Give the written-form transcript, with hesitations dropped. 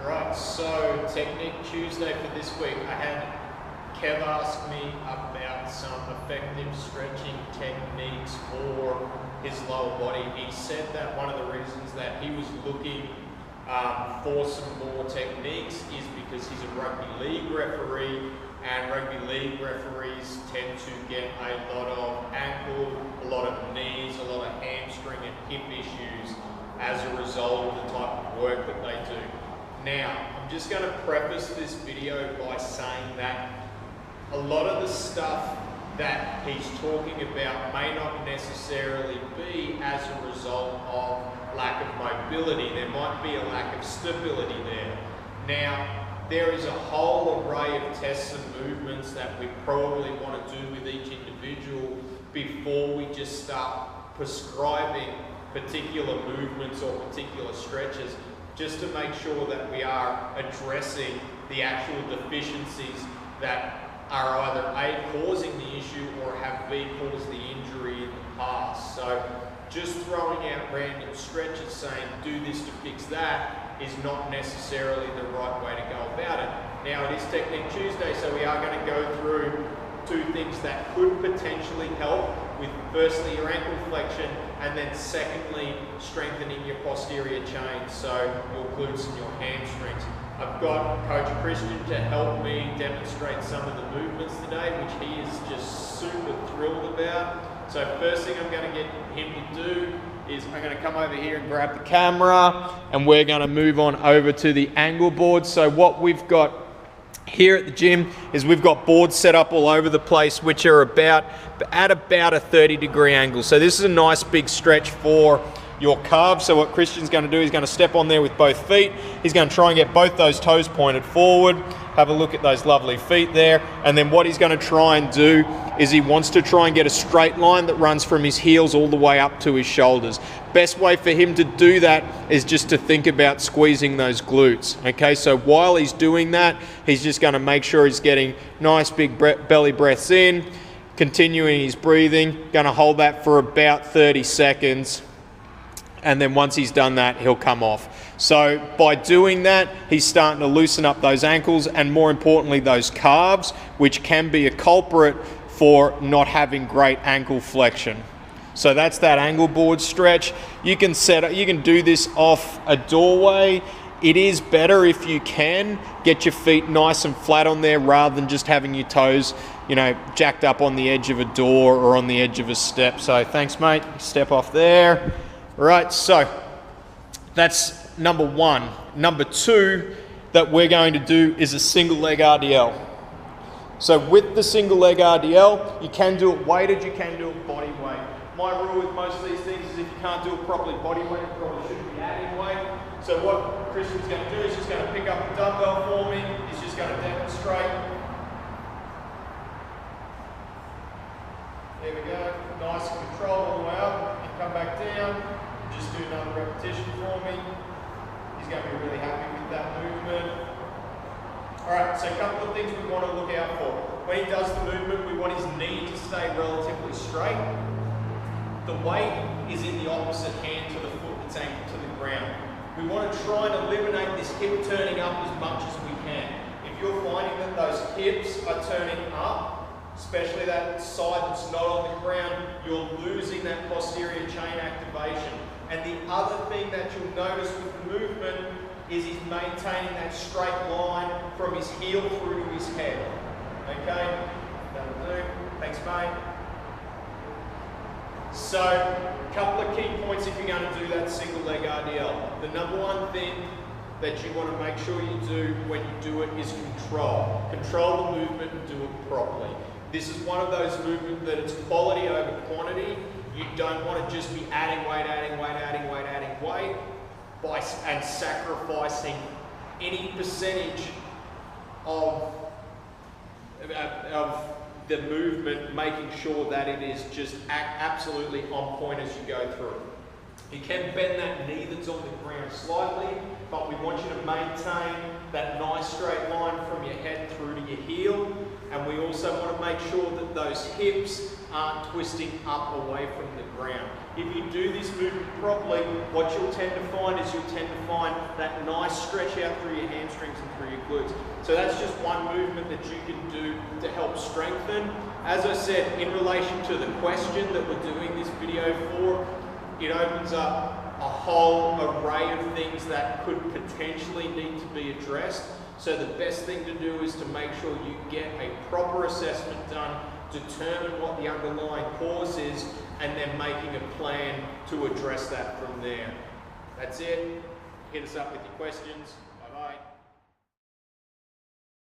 Right, so Technique Tuesday for this week. I had Kev ask me about some effective stretching techniques for his lower body. He said that one of the reasons that he was looking for some more techniques is because he's a rugby league referee, and rugby league referees tend to get a lot of ankle, a lot of knees, a lot of hamstring and hip issues as a result of the type of work that they do. Now, I'm just going to preface this video by saying that a lot of the stuff that he's talking about may not necessarily be as a result of lack of mobility. There might be a lack of stability there. Now, there is a whole array of tests and movements that we probably want to do with each individual before we just start prescribing particular movements or particular stretches, just to make sure that we are addressing the actual deficiencies that are either A, causing the issue, or have B, caused the injury in the past. So just throwing out random stretches saying do this to fix that is not necessarily the right way to go about it. Now, it is Technique Tuesday, so we are going to go through two things that could potentially help with, firstly, your ankle flexion, and then secondly, strengthening your posterior chain, so your glutes and your hamstrings. I've got Coach Christian to help me demonstrate some of the movements today, which he is just super thrilled about. So first thing I'm going to get him to do is I'm going to come over here and grab the camera, and we're going to move on over to the angle board. So what we've got here at the gym is we've got boards set up all over the place, which are at about a 30-degree angle. So this is a nice big stretch for your calves. So what Christian's going to do, he's going to step on there with both feet. He's going to try and get both those toes pointed forward. Have a look at those lovely feet there. And then what he's going to try and do is he wants to try and get a straight line that runs from his heels all the way up to his shoulders. Best way for him to do that is just to think about squeezing those glutes. Okay, so while he's doing that, he's just going to make sure he's getting nice big belly breaths in, continuing his breathing, going to hold that for about 30 seconds. And then once he's done that, he'll come off. So by doing that, he's starting to loosen up those ankles and, more importantly, those calves, which can be a culprit for not having great ankle flexion. So that's that angle board stretch. You can do this off a doorway. It is better if you can get your feet nice and flat on there rather than just having your toes, jacked up on the edge of a door or on the edge of a step. So thanks, mate. Step off there. Right, so that's number one. Number two that we're going to do is a single leg RDL. So with the single leg RDL, you can do it weighted, you can do it body weight. My rule with most of these things is if you can't do it properly body weight, you probably shouldn't be adding weight. So what Christian's going to do is he's going to pick up a dumbbell for me. He's just going to demonstrate. There we go. Nice and control all the way up. And come back down. Just do another repetition for me. He's going to be really happy with that movement. Alright, so a couple of things we want to look out for. When he does the movement, we want his knee to stay relatively straight. The weight is in the opposite hand to the foot that's anchored to the ground. We want to try and eliminate this hip turning up as much as we can. If you're finding that those hips are turning up, especially that side that's not on the ground, you're losing that posterior chain activation. And the other thing that you'll notice with the movement is he's maintaining that straight line from his heel through to his head. Okay? That'll do. Thanks, mate. So, a couple of key points if you're going to do that single leg RDL. The number one thing that you want to make sure you do when you do it is control. Control the movement and do it properly. This is one of those movements that it's quality over quantity. You don't want to just be adding weight, and sacrificing any percentage of the movement, making sure that it is just absolutely on point as you go through. You can bend that knee that's on the ground slightly, but we want you to maintain that nice straight line from your head through to your heel. and we also want to make sure that those hips aren't twisting up away from the ground. If you do this movement properly, what you'll tend to find is that nice stretch out through your hamstrings and through your glutes. So that's just one movement that you can do to help strengthen. As I said, in relation to the question that we're doing this video for, it opens up a whole array of things that could potentially need to be addressed. So the best thing to do is to make sure you get a proper assessment done, determine what the underlying cause is, and then making a plan to address that from there. That's it. Hit us up with your questions.